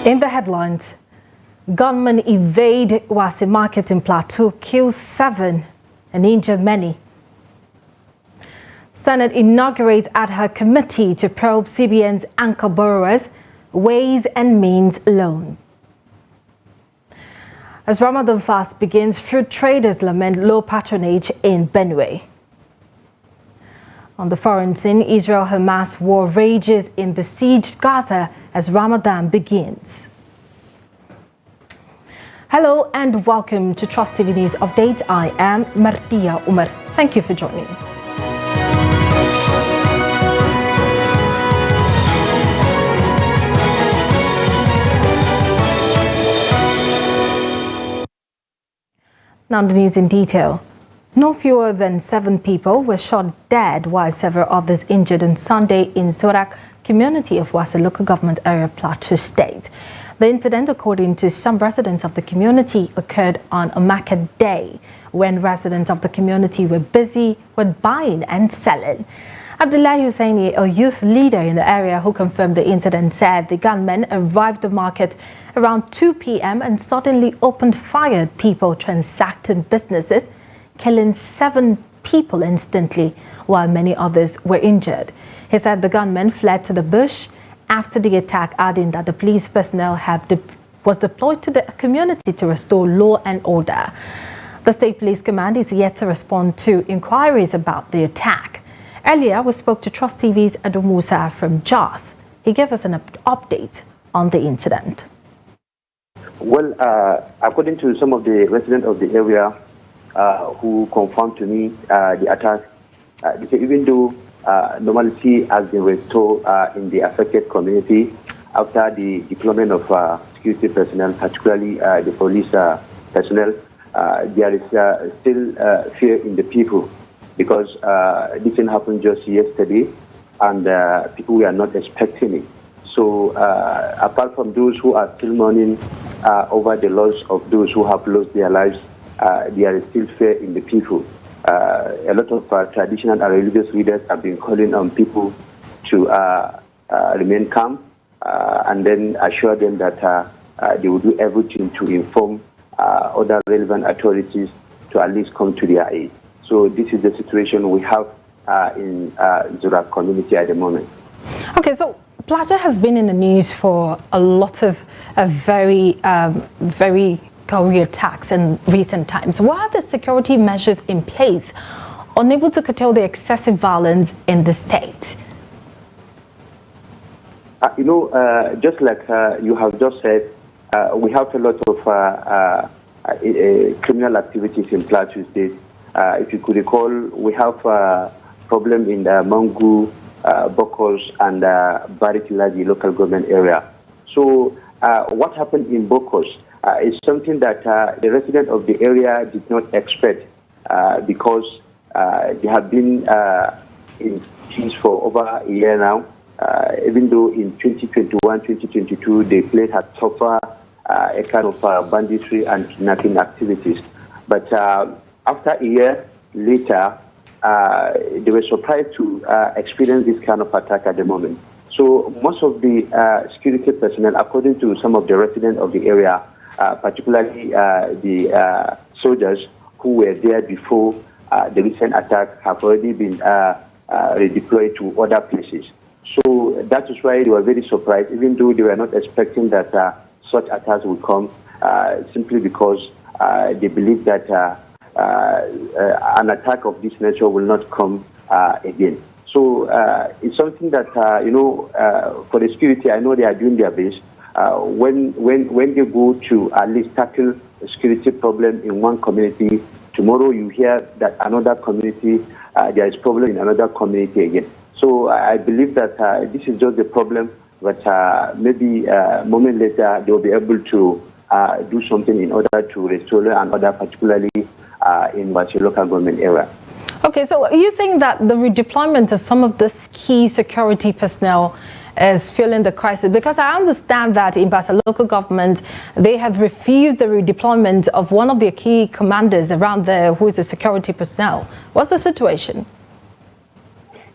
In the headlines, gunmen evade Wase Market in Plateau, kills 7 and injure many. Senate inaugurates ad hoc committee to probe CBN's anchor borrowers, ways and means loan. As Ramadan fast begins, fruit traders lament low patronage in Benue. On the foreign scene, Israel-Hamas war rages in besieged Gaza as Ramadan begins. Hello and welcome to Trust TV News Update. I am Martia Umar. Thank you for joining. Now the news in detail. No fewer than 7 people were shot dead while several others injured on Sunday in Zorak community of Wase local government area of Plateau State. The incident, according to some residents of the community, occurred on a market day when residents of the community were busy with buying and selling. Abdullah Hussaini, a youth leader in the area who confirmed the incident, said the gunmen arrived at the market around 2 p.m. and suddenly opened fire at people transacting businesses, killing 7 people instantly, while many others were injured. He said the gunmen fled to the bush after the attack, adding that the police personnel was deployed to the community to restore law and order. The State Police Command is yet to respond to inquiries about the attack. Earlier, we spoke to Trust TV's Adu Musa from Jos. He gave us an update on the incident. Well, according to some of the residents of the area who confirmed to me the attack, they say even though normalcy has been restored in the affected community after the deployment of security personnel, particularly the police personnel, there is still fear in the people because this thing happened just yesterday and people were not expecting it. So apart from those who are still mourning over the loss of those who have lost their lives, there is still fear in the people. A lot of traditional and religious leaders have been calling on people to remain calm and then assure them that they will do everything to inform other relevant authorities to at least come to their aid. So this is the situation we have in Zorak community at the moment. Okay, so Plateau has been in the news for a lot of very Kauri attacks in recent times. What are the security measures in place unable to curtail the excessive violence in the state? Just like you have just said, we have a lot of criminal activities in Plateau State. If you could recall, we have a problem in the Mangu, Bokos, and Baritilaji local government area. So what happened in Bokos is something that the residents of the area did not expect because they have been in peace for over a year now. Even though in 2021, 2022, the place had suffered a kind of banditry and kidnapping activities. But after a year later, they were surprised to experience this kind of attack at the moment. So most of the security personnel, according to some of the residents of the area, particularly the soldiers who were there before the recent attack, have already been redeployed to other places. So that is why they were very surprised, even though they were not expecting that such attacks would come, simply because they believe that an attack of this nature will not come again. So it's something that, for the security, I know they are doing their best. When they go to at least tackle a security problem in one community, tomorrow you hear that another community, there is problem in another community again. So I believe that this is just the problem, but maybe a moment later they will be able to do something in order to restore and order, particularly in Wase local government area. Okay, so are you saying that the redeployment of some of this key security personnel is fueling the crisis? Because I understand that in Wase local government, they have refused the redeployment of one of their key commanders around there, who is a security personnel. What's the situation?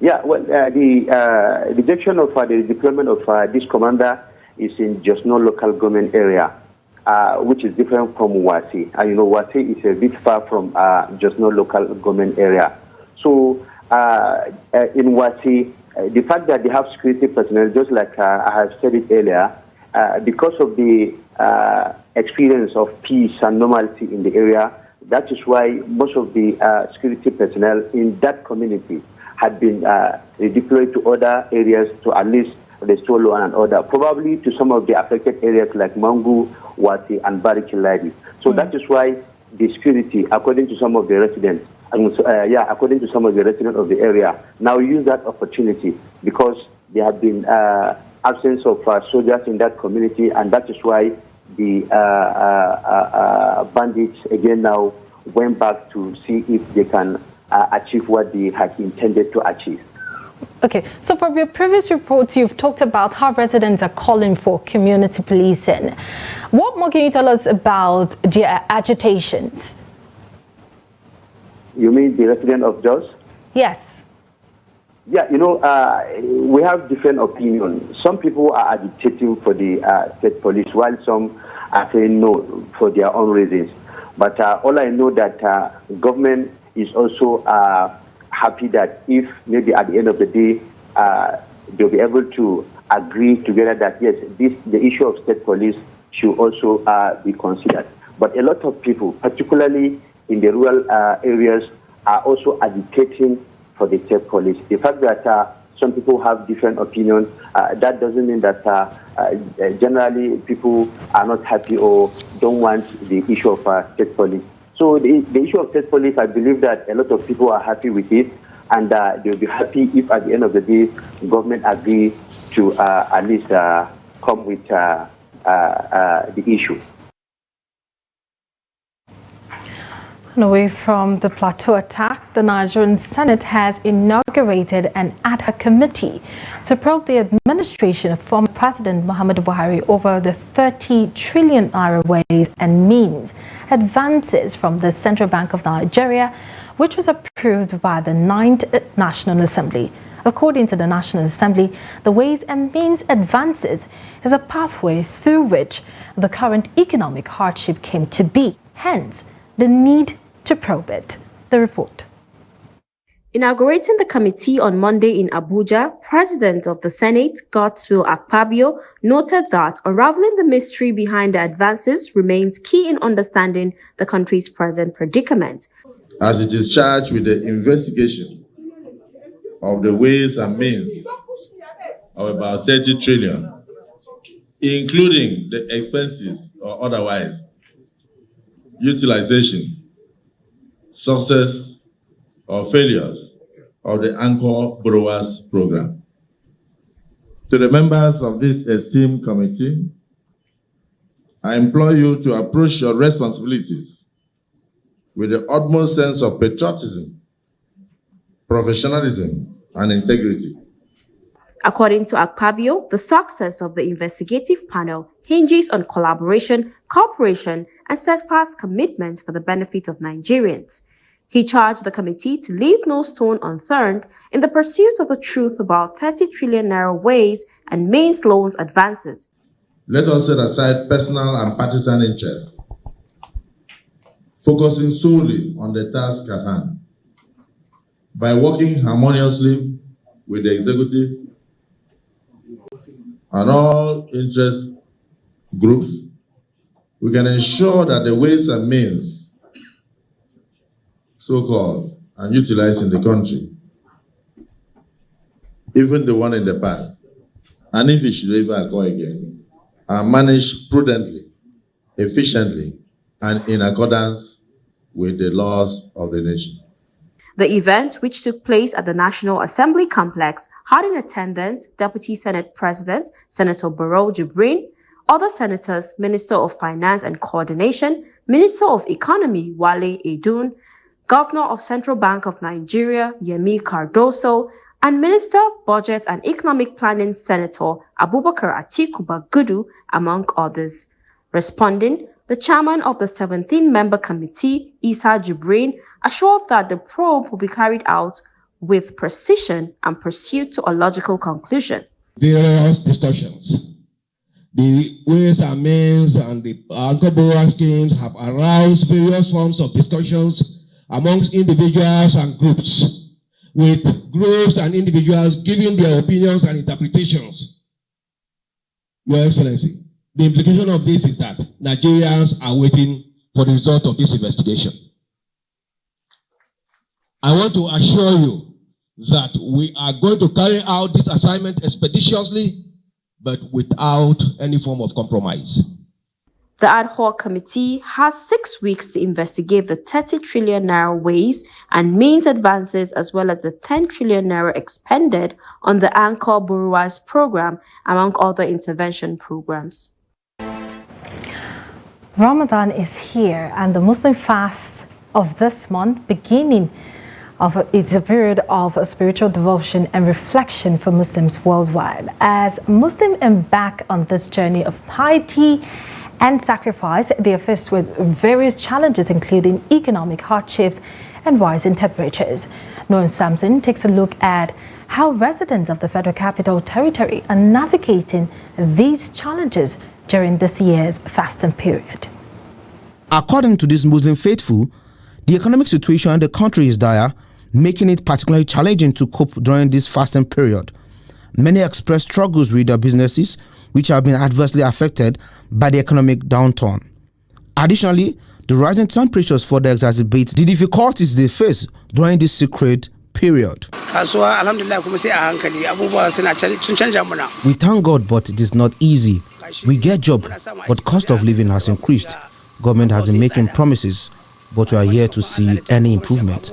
Yeah, well, the rejection of the deployment of this commander is in Josno local government area, which is different from Wasi. And you know, Wasi is a bit far from Josno local government area. So in Wasi, the fact that they have security personnel, just like I have said it earlier, because of the experience of peace and normalcy in the area, that is why most of the security personnel in that community had been redeployed to other areas to at least restore law and order, probably to some of the affected areas like Mangu, Wati, and Barikiladi. So that is why the security, according to some of the residents, according to some of the residents of the area, now use that opportunity because there have been absence of soldiers in that community, and that is why the bandits again now went back to see if they can achieve what they had intended to achieve. Okay, so from your previous reports, you've talked about how residents are calling for community policing. What more can you tell us about their agitations? You mean the resident of Jos? Yes. Yeah, you know, we have different opinions. Some people are agitating for the state police, while some are saying no for their own reasons. But all I know that government is also happy that if maybe at the end of the day they'll be able to agree together that yes, the issue of state police should also be considered. But a lot of people, particularly in the rural areas, are also agitating for the state police. The fact that some people have different opinions, that doesn't mean that generally people are not happy or don't want the issue of state police. So the issue of state police, I believe that a lot of people are happy with it, and they'll be happy if at the end of the day, government agree to at least come with the issue. And away from the Plateau attack, the Nigerian Senate has inaugurated an ad hoc committee to probe the administration of former President Muhammadu Buhari over the 30 trillion naira ways and means advances from the Central Bank of Nigeria, which was approved by the 9th National Assembly. According to the National Assembly, the Ways and Means advances is a pathway through which the current economic hardship came to be. Hence, the need to probe it. The report. Inaugurating the committee on Monday in Abuja, President of the Senate, Godswill Akpabio, noted that unraveling the mystery behind the advances remains key in understanding the country's present predicament. As it is charged with the investigation of the ways and means of about 30 trillion, including the expenses or otherwise, utilization, success or failures of the Anchor Borrowers Program. To the members of this esteemed committee, I implore you to approach your responsibilities with the utmost sense of patriotism, professionalism, and integrity. According to Akpabio, the success of the investigative panel hinges on collaboration, cooperation, and steadfast commitment for the benefit of Nigerians. He charged the committee to leave no stone unturned in the pursuit of the truth about 30 trillion naira ways and means loans advances. Let us set aside personal and partisan interests, focusing solely on the task at hand. By working harmoniously with the executive and all interest groups, we can ensure that the ways and means so-called and utilized in the country, even the one in the past, and if it should ever occur again, are managed prudently, efficiently, and in accordance with the laws of the nation. The event, which took place at the National Assembly complex, had in attendance Deputy Senate President Senator Barrow Jibrin, other senators, Minister of Finance and Coordination, Minister of Economy Wale Edun, Governor of Central Bank of Nigeria Yemi Cardoso, and Minister Budget and Economic Planning Senator Abubakar Atiku Bagudu, among others. Responding, the chairman of the 17-member committee, Isa Jibrin, assured that the probe will be carried out with precision and pursued to a logical conclusion. Various discussions The ways and means and the anchor borrower schemes have aroused various forms of discussions amongst individuals and groups, with groups and individuals giving their opinions and interpretations. Your Excellency, the implication of this is that Nigerians are waiting for the result of this investigation. I want to assure you that we are going to carry out this assignment expeditiously, but without any form of compromise. The ad hoc committee has 6 weeks to investigate the 30 trillion naira ways and means advances, as well as the 10 trillion naira expended on the Anchor Borrowers Program, among other intervention programs. Ramadan is here, and the Muslim fast of this month, it's a period of spiritual devotion and reflection for Muslims worldwide. As Muslims embark on this journey of piety and sacrifice, they are faced with various challenges, including economic hardships and rising temperatures. Noah Samson takes a look at how residents of the Federal Capital Territory are navigating these challenges during this year's fasting period. According to these Muslim faithful, the economic situation in the country is dire, making it particularly challenging to cope during this fasting period. Many express struggles with their businesses, which have been adversely affected by the economic downturn. Additionally, the rising temperatures further exacerbate the difficulties they face during this sacred period. We thank God, but it is not easy. We get job, but cost of living has increased. Government has been making promises, but we are here to see any improvement.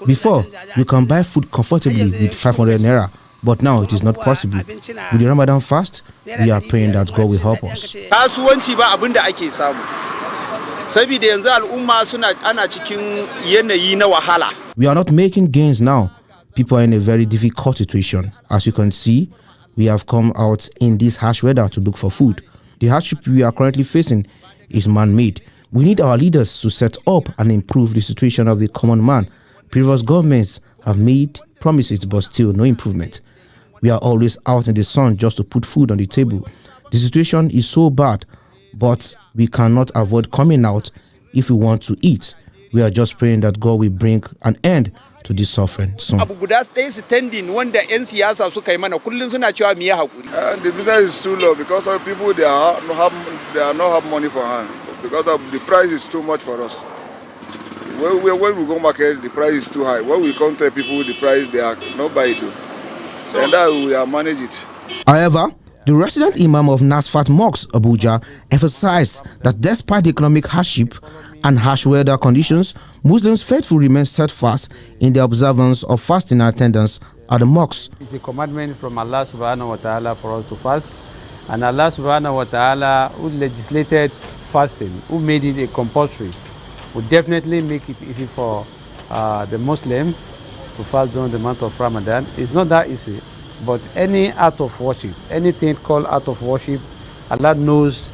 Before, you can buy food comfortably with 500 naira, but now it is not possible. With the Ramadan fast, we are praying that God will help us. We are not making gains now. People are in a very difficult situation. As you can see, we have come out in this harsh weather to look for food. The hardship we are currently facing is man-made. We need our leaders to set up and improve the situation of the common man. Previous governments have made promises, but still no improvement. We are always out in the sun just to put food on the table. The situation is so bad, but we cannot avoid coming out if we want to eat. We are just praying that God will bring an end to this suffering soon. The business is too low because of people they are not have money for hand. Because of the price is too much for us. When we go market, the price is too high. When we come to people, the price they are not buy it. And that we are manage it. However, the resident imam of Nasfat Mosque, Abuja, emphasized that despite the economic hardship and harsh weather conditions, Muslims faithful remain steadfast in the observance of fasting and attendance at the mosques. It's a commandment from Allah subhanahu wa ta'ala for us to fast. And Allah subhanahu wa ta'ala, who legislated fasting, who made it a compulsory, would definitely make it easy for the Muslims to fast during the month of Ramadan. It's not that easy, but any act of worship, anything called act of worship, Allah knows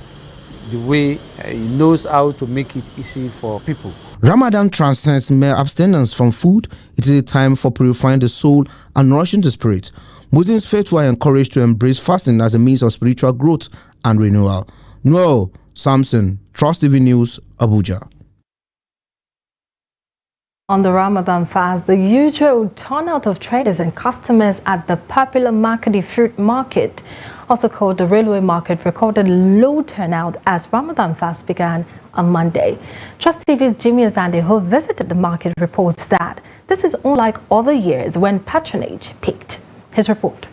the way, He knows how to make it easy for people. Ramadan transcends mere abstinence from food. It is a time for purifying the soul and nourishing the spirit. Muslims faithful are encouraged to embrace fasting as a means of spiritual growth and renewal. Noah Samson, Trust TV News, Abuja. On the Ramadan fast, the usual turnout of traders and customers at the popular Makadi fruit market, also called the railway market, recorded low turnout as Ramadan fast began on Monday. Trust TV's Jimmy Azande, who visited the market, reports that this is unlike other years when patronage peaked. His report.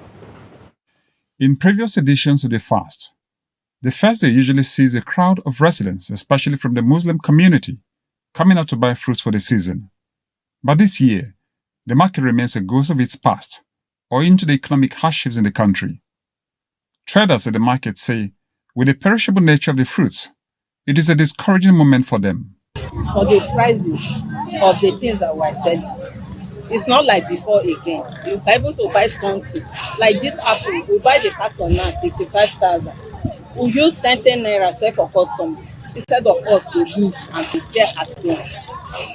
In previous editions of the fast day usually sees a crowd of residents, especially from the Muslim community, coming out to buy fruits for the season. But this year, the market remains a ghost of its past, owing to the economic hardships in the country. Traders at the market say, with the perishable nature of the fruits, it is a discouraging moment for them. For the prices of the things that we're selling, it's not like before again. You're able to buy something. Like this apple, we buy the carton now, 55,000. We use 10 naira sell for customer instead of us to use and to stay at home.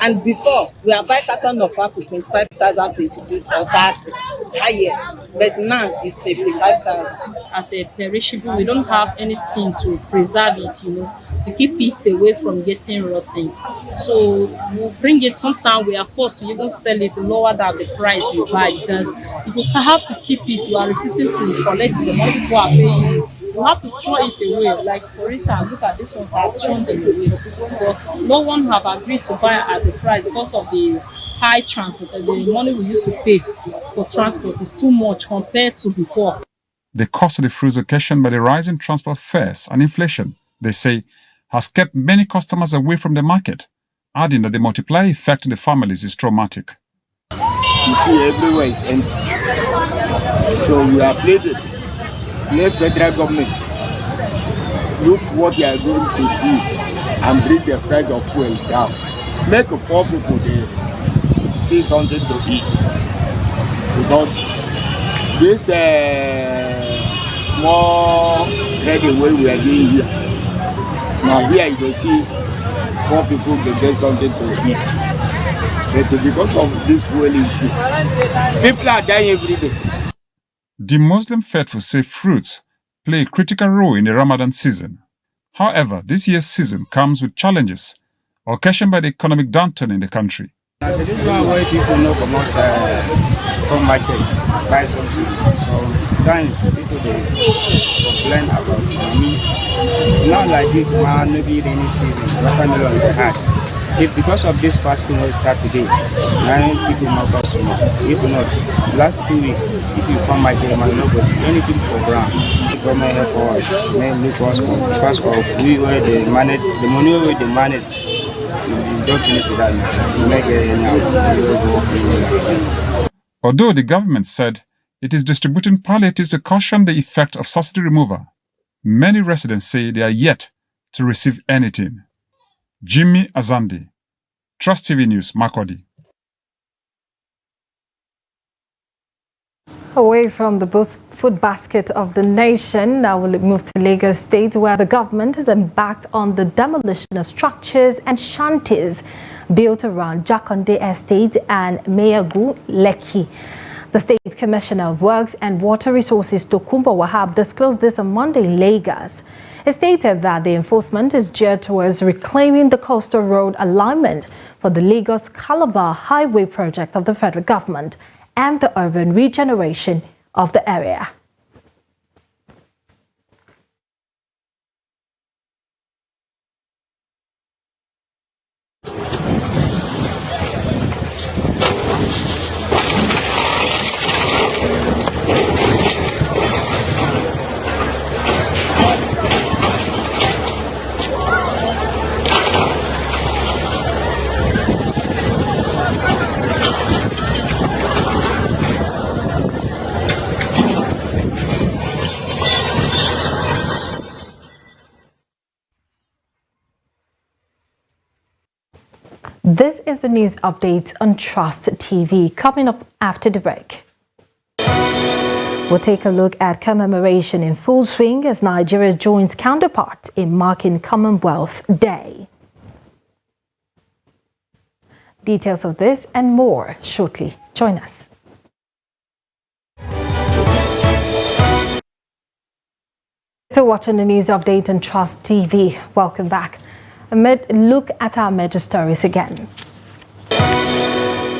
And before, we are buying carton of apple 25,000, 26 or 30. highest, but now it's 55,000. As a perishable, we don't have anything to preserve it, to keep it away from getting rotten. So we'll bring it. Sometimes we are forced to even sell it lower than the price we buy, because if you have to keep it, you are refusing to collect the money people are paying you. You have to throw it away. Like, for instance, look at this ones, I've thrown them away because no one have agreed to buy at the price because of the high transport. The money we used to pay for transport is too much compared to before. The cost of the fruits occasioned by the rise in transport fares and inflation, they say, has kept many customers away from the market, adding that the multiplier effect on the families is traumatic. You see, everywhere is empty. So we are pleading. Let federal government look what they are going to do and bring the price of fuel down. Make the poor people there see something to eat. Because this small trade away we are doing here. Now here you will see poor people can get something to eat. But because of this fuel issue, people are dying every day. The Muslim faithful say fruits play a critical role in the Ramadan season. However, this year's season comes with challenges occasioned by the economic downturn in the country. The reason why people no come out from market buy something. Sometimes people they complain about money. Not like this man, maybe rainy season, watermelon is hard. If because of this fasting will start today, now people not consume. If not, last 2 weeks, if you come market, you might not go see anything for ground. Government help us, may look us because of we where they manage the money where they manage. You don't finish with that. You make it now. Although the government said it is distributing palliatives to cushion the effect of subsidy removal, many residents say they are yet to receive anything. Jimmy Azandi, Trust TV News, Makurdi. Away from the food basket of the nation, now we'll move to Lagos State, where the government has embarked on the demolition of structures and shanties built around Jakonde Estate and Meyagu, Lekki. The State Commissioner of Works and Water Resources, Tokunbo Wahab, disclosed this on Monday in Lagos. He stated that the enforcement is geared towards reclaiming the coastal road alignment for the Lagos-Calabar Highway project of the federal government and the urban regeneration of the area. This is the news update on Trust TV. Coming up after the break, we'll take a look at commemoration in full swing as Nigeria joins counterparts in marking Commonwealth Day. Details of this and more shortly. Join us. So watching the news update on Trust TV. Welcome back. Look at our major stories again.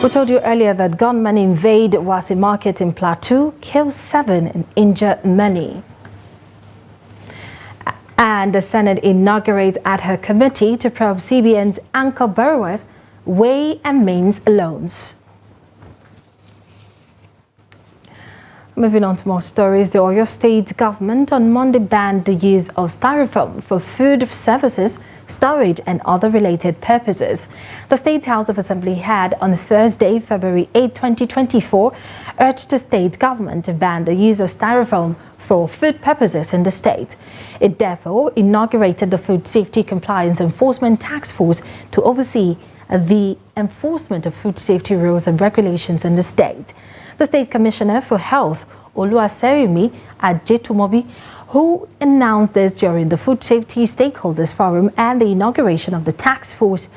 We told you earlier that gunmen invade Wasi Market in Plateau, kill 7 and injure many. And the Senate inaugurates ad hoc committee to probe CBN's anchor borrowers, way and means loans. Moving on to more stories, the Oyo State government on Monday banned the use of styrofoam for food services, storage and other related purposes. The State House of Assembly had on Thursday, February 8, 2024, urged the state government to ban the use of styrofoam for food purposes in the state. It therefore inaugurated the Food Safety Compliance Enforcement Task Force to oversee the enforcement of food safety rules and regulations in the state. The State Commissioner for Health, Oluwaserimi Ajetumobi, who announced this during the Food Safety Stakeholders Forum and the inauguration of the task force,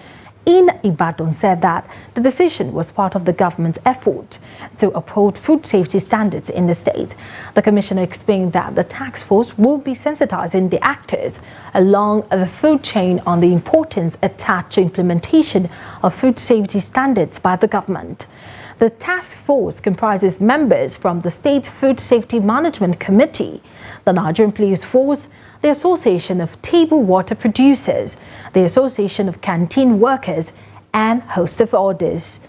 in Ibadan said that the decision was part of the government's effort to uphold food safety standards in the state. The commissioner explained that the task force will be sensitizing the actors along the food chain on the importance attached to implementation of food safety standards by the government. The task force comprises members from the State Food Safety Management Committee, the Nigerian Police Force, the Association of Table Water Producers, the Association of Canteen Workers, and a host of others.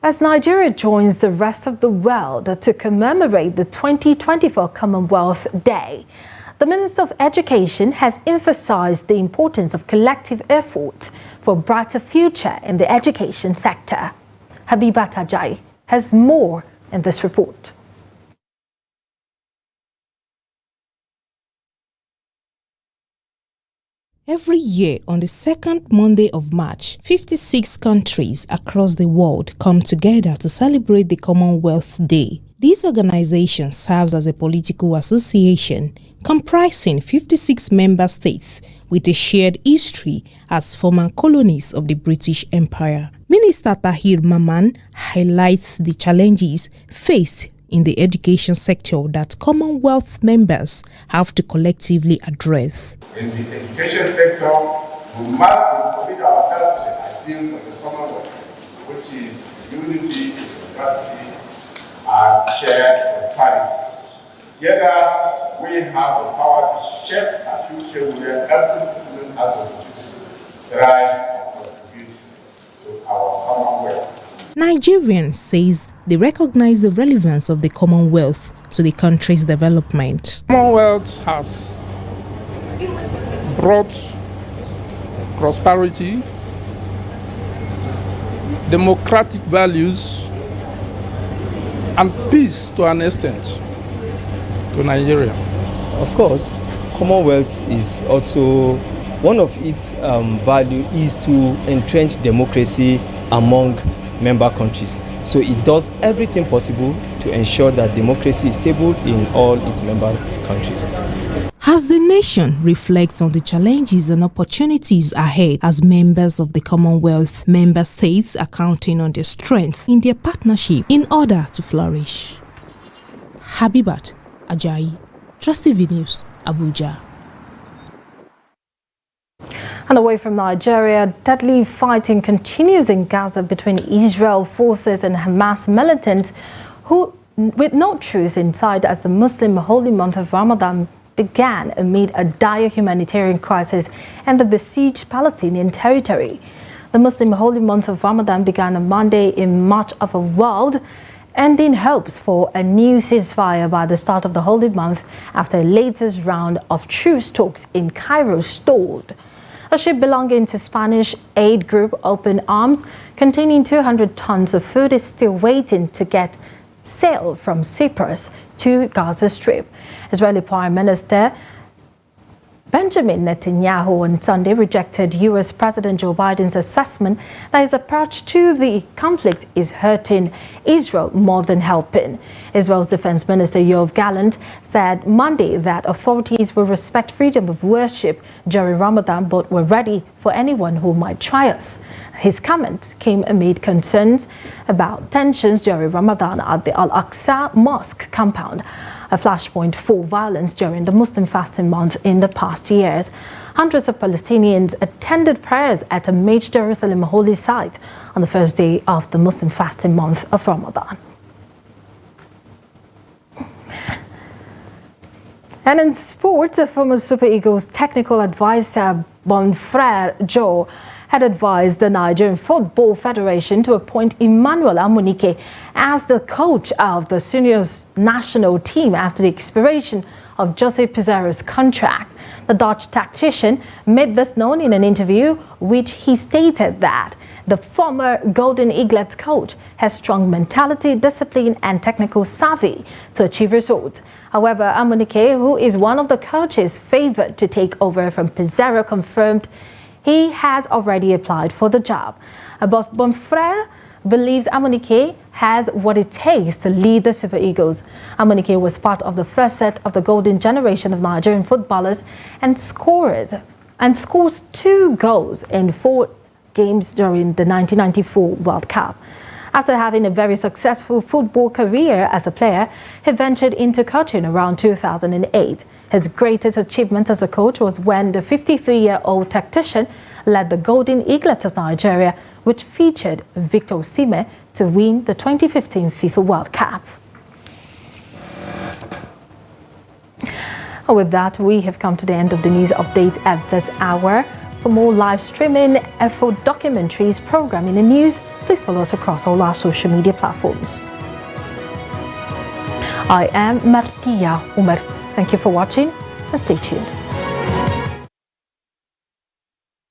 As Nigeria joins the rest of the world to commemorate the 2024 Commonwealth Day, the Minister of Education has emphasized the importance of collective efforts for a brighter future in the education sector. Habibat Ajayi has more in this report. Every year, on the second Monday of March, 56 countries across the world come together to celebrate the Commonwealth Day. This organization serves as a political association comprising 56 member states with a shared history as former colonies of the British Empire. Minister Tahir Mamman highlights the challenges faced in the education sector that Commonwealth members have to collectively address. In the education sector, we must commit ourselves to the ideals of the Commonwealth, which is unity, diversity, and shared prosperity. Together, we have the power to shape a future where every citizen has the opportunity to thrive and contribute to our Commonwealth. Nigerians says they recognize the relevance of the Commonwealth to the country's development. Commonwealth has brought prosperity, democratic values, and peace to an extent to Nigeria. Of course, Commonwealth is also one of its value is to entrench democracy among member countries. So it does everything possible to ensure that democracy is stable in all its member countries. As the nation reflects on the challenges and opportunities ahead as members of the Commonwealth, member states are counting on their strength in their partnership in order to flourish. Habibat Ajayi, Trust TV News, Abuja. And away from Nigeria, deadly fighting continues in Gaza between Israel forces and Hamas militants who, with no truce in sight as the Muslim holy month of Ramadan began amid a dire humanitarian crisis in the besieged Palestinian territory. The Muslim holy month of Ramadan began on Monday in much of the world, ending hopes for a new ceasefire by the start of the holy month after a latest round of truce talks in Cairo stalled. A ship belonging to Spanish aid group Open Arms containing 200 tons of food is still waiting to get sailed from Cyprus to Gaza Strip. Israeli Prime Minister Benjamin Netanyahu on Sunday rejected U.S. President Joe Biden's assessment that his approach to the conflict is hurting Israel more than helping. Israel's Defense Minister Yoav Gallant said Monday that authorities will respect freedom of worship during Ramadan but were ready for anyone who might try us. His comment came amid concerns about tensions during Ramadan at the Al-Aqsa Mosque compound, a flashpoint for violence during the Muslim fasting month in the past years. Hundreds of Palestinians attended prayers at a major Jerusalem holy site on the first day of the Muslim fasting month of Ramadan. And in sports, a former Super Eagles technical advisor Bonfrere Joe had advised the Nigerian Football Federation to appoint Emmanuel Amunike as the coach of the seniors national team after the expiration of Jose Pizarro's contract. The Dutch tactician made this known in an interview, which he stated that the former Golden Eaglet coach has strong mentality, discipline, and technical savvy to achieve results. However, Amunike, who is one of the coaches favored to take over from Pizarro, confirmed he has already applied for the job. But Bonfrere believes Amunike has what it takes to lead the Super Eagles. Amunike was part of the first set of the golden generation of Nigerian footballers and scores 2 goals in 4 games during the 1994 World Cup. After having a very successful football career as a player, he ventured into coaching around 2008. His greatest achievement as a coach was when the 53-year-old tactician led the Golden Eaglets of Nigeria, which featured Victor Osimhen, to win the 2015 FIFA World Cup. And with that, we have come to the end of the news update at this hour. For more live streaming, FO documentaries, programming and news, please follow us across all our social media platforms. I am Martia Umar. Thank you for watching and stay tuned.